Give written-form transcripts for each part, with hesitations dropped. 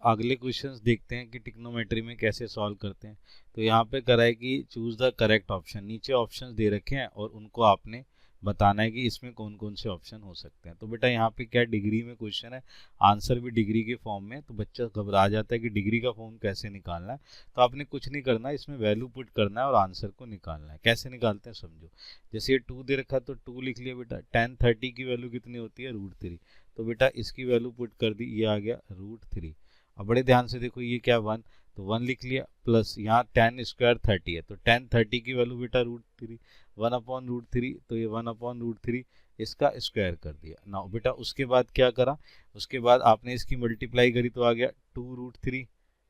अगले क्वेश्चंस देखते हैं कि ट्रिग्नोमेट्री में कैसे सॉल्व करते हैं। तो यहाँ पे करा है कि चूज द करेक्ट ऑप्शन, नीचे ऑप्शंस दे रखे हैं और उनको आपने बताना है कि इसमें कौन कौन से ऑप्शन हो सकते हैं। तो बेटा यहाँ पे क्या डिग्री में क्वेश्चन है, आंसर भी डिग्री के फॉर्म में, तो बच्चा घबरा जाता है कि डिग्री का फॉर्म कैसे निकालना है। तो आपने कुछ नहीं करना है, इसमें वैल्यू पुट करना है और आंसर को निकालना है। कैसे निकालते हैं समझो। जैसे ये 2 दे रखा है तो 2 लिख लिया बेटा। tan 30 की वैल्यू कितनी होती है, √3। तो बेटा इसकी वैल्यू पुट कर दी, ये आ गया √3। अब बड़े ध्यान से देखो, ये क्या 1, तो 1 लिख लिया, प्लस यहाँ tan स्क्वायर 30 है, तो tan 30 की वैल्यू बेटा √3, 1/√3, तो ये 1/√3 इसका स्क्वायर कर दिया ना बेटा। उसके बाद क्या करा, उसके बाद आपने इसकी मल्टीप्लाई करी तो आ गया 2√3,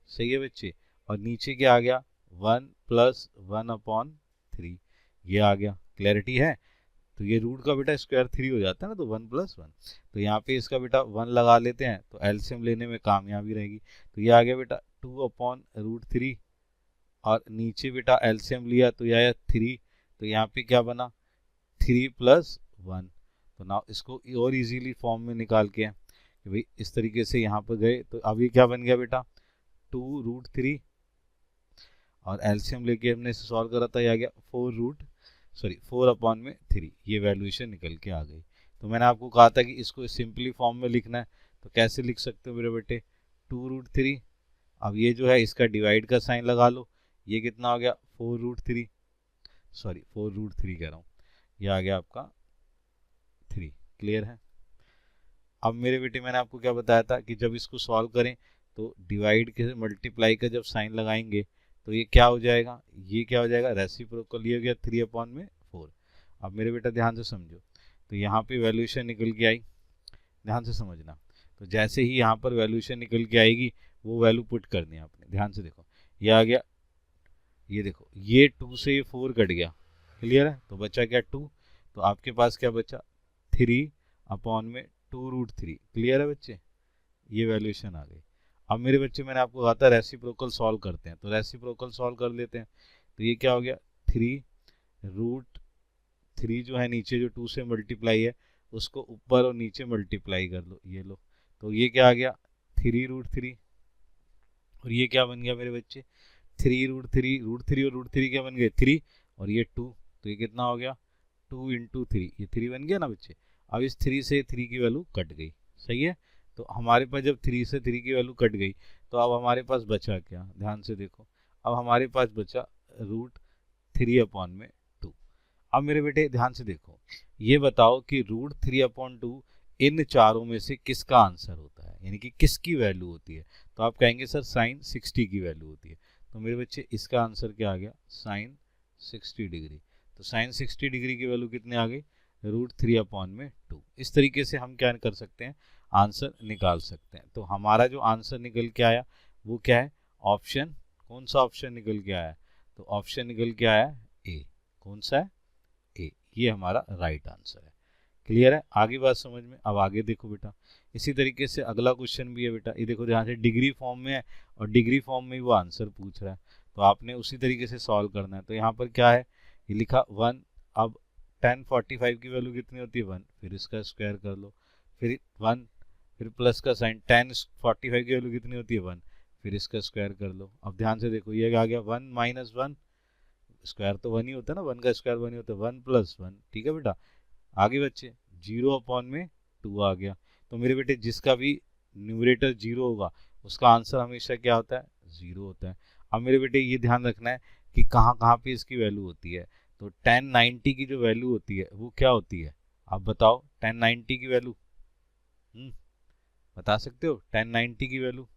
सही है बच्चे। और नीचे क्या आ गया 1 + 1/3, ये आ गया। क्लैरिटी है। तो ये रूट का बेटा स्क्वायर 3 हो जाता है ना, तो 1 + 1। तो यहाँ पे इसका बेटा 1 लगा लेते हैं तो एलसीएम लेने में कामयाबी रहेगी। तो ये आ गया बेटा 2/√3 और नीचे बेटा एलसीएम लिया तो यह आया 3। तो यहाँ पे क्या बना 3 + 1। तो ना इसको और इजीली फॉर्म में निकाल के कि भाई इस तरीके से यहाँ पर गए तो अब ये क्या बन गया बेटा 2√3 और एलसीएम लेके हमने इसे सॉल्व करा था, ये आ गया 4/3। ये वैल्यूएशन निकल के आ गई। तो मैंने आपको कहा था कि इसको सिंपली फॉर्म में लिखना है, तो कैसे लिख सकते हो मेरे बेटे 2√3। अब ये जो है इसका डिवाइड का साइन लगा लो, ये कितना हो गया 4√3, सॉरी 4√3 कह रहा हूँ, ये आ गया आपका 3। क्लियर है। अब मेरे बेटे मैंने आपको क्या बताया था कि जब इसको सॉल्व करें तो डिवाइड के मल्टीप्लाई का जब साइन लगाएंगे तो ये क्या हो जाएगा, ये क्या हो जाएगा रेसिप्रोकल, ये हो गया 3/4। अब मेरे बेटा ध्यान से समझो, तो यहाँ पे वैल्यूएशन निकल के आई, ध्यान से समझना। तो जैसे ही यहाँ पर वैल्यूएशन निकल के आएगी वो वैल्यू पुट करनी है आपने। ध्यान से देखो, ये आ गया, ये देखो ये 2 से ये 4 कट गया। क्लियर है। तो बचा क्या 2, तो आपके पास क्या बचा 3/2√3। क्लियर है बच्चे, ये वैल्यूएशन आ गई। अब मेरे बच्चे मैंने आपको कहा था रेसिप्रोकल सॉल्व करते हैं, तो रेसिप्रोकल सॉल्व कर लेते हैं। तो ये क्या हो गया 3√3 जो है नीचे जो 2 से मल्टीप्लाई है उसको ऊपर और नीचे मल्टीप्लाई कर लो, ये लो। तो ये क्या आ गया 3√3 और ये क्या बन गया मेरे बच्चे 3√3, √3 और √3 क्या बन गए 3 और ये 2। तो ये कितना हो गया 2 × 3, ये 3 बन गया ना बच्चे। अब इस 3 से 3 की वैल्यू कट गई, सही है। तो हमारे पास जब 3 से 3 की वैल्यू कट गई तो अब हमारे पास बचा क्या, ध्यान से देखो, अब हमारे पास बचा √3/2। अब मेरे बेटे ध्यान से देखो, ये बताओ कि √3/2 इन चारों में से किसका आंसर होता है, यानी कि किसकी वैल्यू होती है। तो आप कहेंगे सर sin 60 की वैल्यू होती है। तो मेरे बच्चे इसका आंसर क्या आ गया sin 60 डिग्री। तो sin 60 डिग्री की वैल्यू कितने आ गई √3/2। इस तरीके से हम क्या कर सकते हैं, आंसर निकाल सकते हैं। तो हमारा जो आंसर निकल के आया वो क्या है, ऑप्शन, कौन सा ऑप्शन निकल के आया, तो ऑप्शन निकल के आया ए। कौन सा है, ए। ये हमारा राइट आंसर है। क्लियर है, आगे बात समझ में। अब आगे देखो बेटा, इसी तरीके से अगला क्वेश्चन भी है बेटा, ये देखो ध्यान से, डिग्री फॉर्म में है और डिग्री फॉर्म में ही वो आंसर पूछ रहा है, तो आपने उसी तरीके से सॉल्व करना है। तो यहाँ पर क्या है, ये लिखा 1। अब tan 45 की वैल्यू कितनी होती है 1, फिर इसका स्क्वायर कर लो, फिर 1, फिर प्लस का साइन, tan 45 की वैल्यू कितनी होती है 1, फिर इसका स्क्वायर कर लो। अब ध्यान से देखो, ये आ गया 1 - 1, स्क्वायर तो 1 ही होता है ना, 1 का स्क्वायर 1 ही होता है, 1 + 1। ठीक है बेटा, आगे बच्चे 0/2 आ गया। तो मेरे बेटे जिसका भी न्यूमरेटर 0 होगा उसका आंसर हमेशा क्या होता है 0 होता है। अब मेरे बेटे ये ध्यान रखना है कि कहाँ कहाँ पे इसकी वैल्यू होती है। तो tan 90 की जो वैल्यू होती है वो क्या होती है, आप बताओ tan 90 की वैल्यू, बता सकते हो tan 90 की वैल्यू।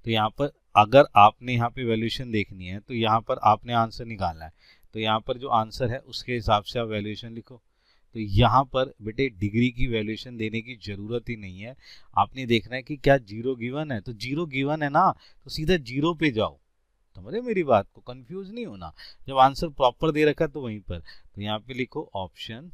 तो यहाँ पर अगर आपने यहाँ पे वैल्यूएशन देखनी है तो यहाँ पर आपने आंसर निकालना है। तो यहाँ पर जो आंसर है उसके हिसाब से आप वैल्यूएशन लिखो। तो यहाँ पर बेटे डिग्री की वैल्यूएशन देने की जरूरत ही नहीं है, आपने देखना है कि क्या 0 गिवन है, तो 0 गिवन है ना, तो सीधा 0 पे जाओ। समझे मेरी बात को, कंफ्यूज नहीं होना, जब आंसर प्रॉपर दे रखा तो वहीं पर। तो यहाँ पे लिखो ऑप्शन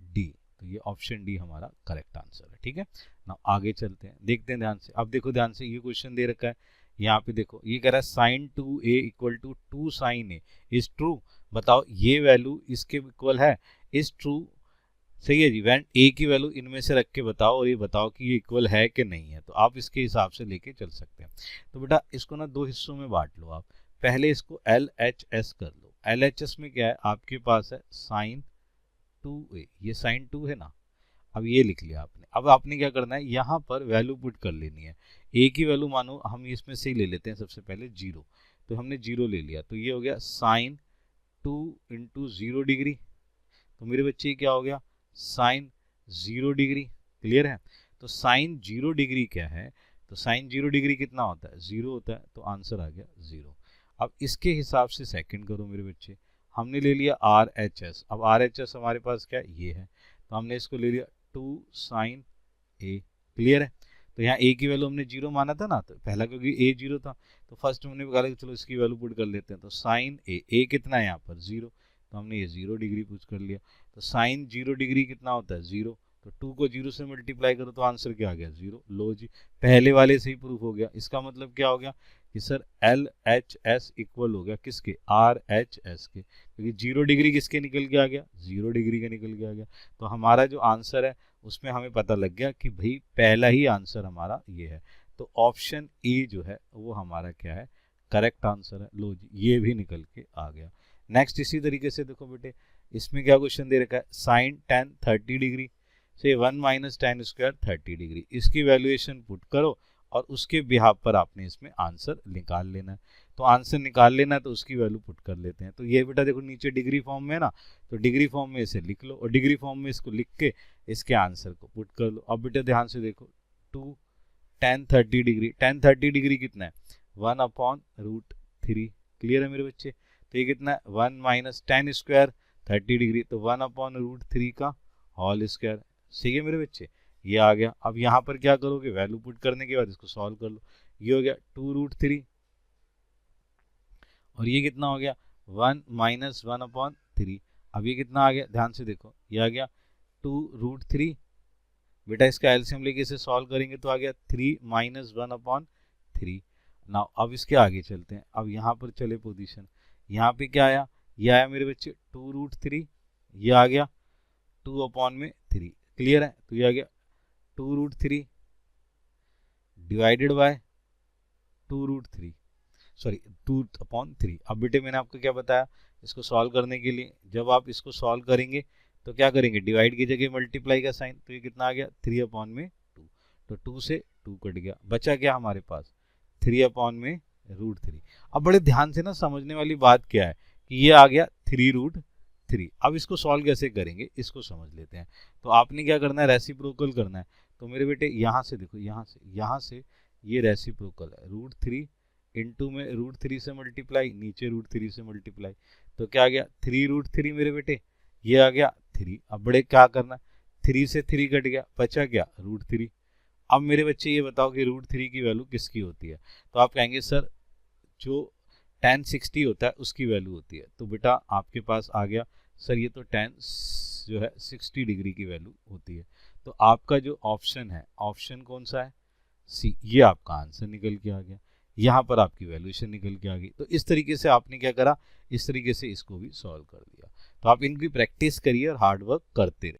डी। तो ये ऑप्शन डी हमारा करेक्ट आंसर है। ठीक है ना, आगे चलते हैं, देखते हैं ध्यान से। अब देखो ध्यान से, ये क्वेश्चन दे रखा है, यहाँ पे देखो ये कह रहा है sin 2a = 2 sin a is true. बताओ ये वैल्यू इसके इक्वल है, इज ट्रू सही है जी। वैन ए की वैल्यू इनमें से रख के बताओ और ये बताओ कि ये इक्वल है कि नहीं है, तो आप इसके हिसाब से लेके चल सकते हैं। तो बेटा इसको ना दो हिस्सों में बांट लो आप। पहले इसको एल एच एस कर लो। एल एच एस में क्या है, आपके पास है साइन 2a, ये साइन 2 है ना। अब ये लिख लिया आपने। अब आपने क्या करना है, यहाँ पर वैल्यू पुट कर लेनी है। ए की वैल्यू मानो हम इसमें से ही ले लेते हैं सबसे पहले 0, तो हमने 0 ले लिया, तो ये हो गया साइन 2 इंटू 0 डिग्री। तो मेरे बच्चे ये क्या हो गया, साइन 0 डिग्री। क्लियर है। तो साइन 0 डिग्री क्या है, तो साइन 0 डिग्री कितना होता है, 0 होता है, तो आंसर आ गया 0। अब इसके हिसाब से सेकंड करो मेरे बच्चे। हमने ले लिया आर एच एस। अब आर एच एस हमारे पास क्या है, ये है, तो हमने इसको ले लिया 2 साइन ए। क्लियर है। तो यहाँ ए की वैल्यू हमने 0 माना था ना, तो पहला क्योंकि ए 0 था, तो फर्स्ट हमने कहा कि चलो इसकी वैल्यू पुट कर लेते हैं। तो साइन ए कितना है यहाँ पर 0, तो हमने ये 0 डिग्री पुट कर लिया। तो साइन 0 डिग्री कितना होता है 0, तो 2 को 0 से मल्टीप्लाई करो तो आंसर क्या आ गया 0। लो जी, पहले वाले से ही प्रूफ हो गया। इसका मतलब क्या हो गया कि sir L H S equal हो गया किसके, आर एच एस के, क्योंकि 0 डिग्री किसके निकल के आ गया, 0 डिग्री का निकल के आ गया। तो हमारा जो आंसर है उसमें हमें पता लग गया कि भाई पहला ही आंसर हमारा ये है। तो ऑप्शन ए जो है वो हमारा क्या है, करेक्ट आंसर है। लो जी, ये भी निकल के आ गया। नेक्स्ट इसी तरीके से देखो बेटे, इसमें क्या क्वेश्चन दे रखा है, साइन टेन 30 डिग्री से 1 माइनस टेन स्क्वायर 30 डिग्री, इसकी वैल्यूएशन पुट करो और उसके बिहाफ पर आपने इसमें आंसर निकाल लेना है। तो आंसर निकाल लेना है तो उसकी वैल्यू पुट कर लेते हैं। तो ये बेटा देखो नीचे डिग्री फॉर्म में है ना, तो डिग्री फॉर्म में इसे लिख लो और डिग्री फॉर्म में इसको लिख के इसके आंसर को पुट कर लो। अब बेटा ध्यान से देखो, 2 टेन 30 डिग्री, टेन 30 डिग्री कितना है 1/√3। क्लियर है मेरे बच्चे। तो ये कितना है 1 माइनस टेन स्क्वायर 30 डिग्री, तो 1/√3 का होल स्क्वायर। सही है मेरे बच्चे, ये आ गया। अब यहाँ पर क्या करोगे, वैल्यू पुट करने के बाद इसको सॉल्व कर लो। ये हो गया 2√3 और ये कितना हो गया 1 माइनस 1/3। अब ये कितना आ गया, ध्यान से देखो, ये आ गया 2√3। बेटा इसका एलसीएम लेके इसे सॉल्व करेंगे तो आ गया 3 माइनस 1/3। नाउ अब इसके आगे चलते हैं। अब यहाँ पर चले पोजीशन, यहाँ पे क्या आया, ये आया मेरे बच्चे 2√3, ये आ गया 2/3। क्लियर है। तो ये आ गया 2√3 डिवाइडेड बाय 2√3, सॉरी 2/3। अब बेटे मैंने आपको क्या बताया, इसको सॉल्व करने के लिए जब आप इसको सॉल्व करेंगे तो क्या करेंगे, डिवाइड की जगह मल्टीप्लाई का साइन। तो ये कितना आ गया 3/2, तो 2 से 2 कट गया, बचा क्या हमारे पास 3/√3। अब बड़े ध्यान से ना समझने वाली बात क्या है कि ये आ गया 3√3। अब इसको सॉल्व कैसे करेंगे इसको समझ लेते हैं। तो आपने क्या करना है, रेसिप्रोकल करना है। तो मेरे बेटे यहाँ से देखो, यहाँ से ये रेसिप्रोकल है, √3 इंटू में √3 से मल्टीप्लाई, नीचे √3 से मल्टीप्लाई, तो क्या आ गया 3√3 मेरे बेटे, ये आ गया 3। अब बड़े क्या करना है, 3 से 3 कट गया, बचा क्या √3। अब मेरे बच्चे ये बताओ कि √3 की वैल्यू किसकी होती है। तो आप कहेंगे सर जो tan 60 होता है उसकी वैल्यू होती है। तो बेटा आपके पास आ गया सर ये तो tan जो है 60 डिग्री की वैल्यू होती है। तो आपका जो ऑप्शन है, ऑप्शन कौन सा है, सी, ये आपका आंसर निकल के आ गया। यहाँ पर आपकी वैल्यूएशन निकल के आ गई। तो इस तरीके से आपने क्या करा, इस तरीके से इसको भी सॉल्व कर दिया। तो आप इनकी प्रैक्टिस करिए और हार्ड वर्क करते रहिए।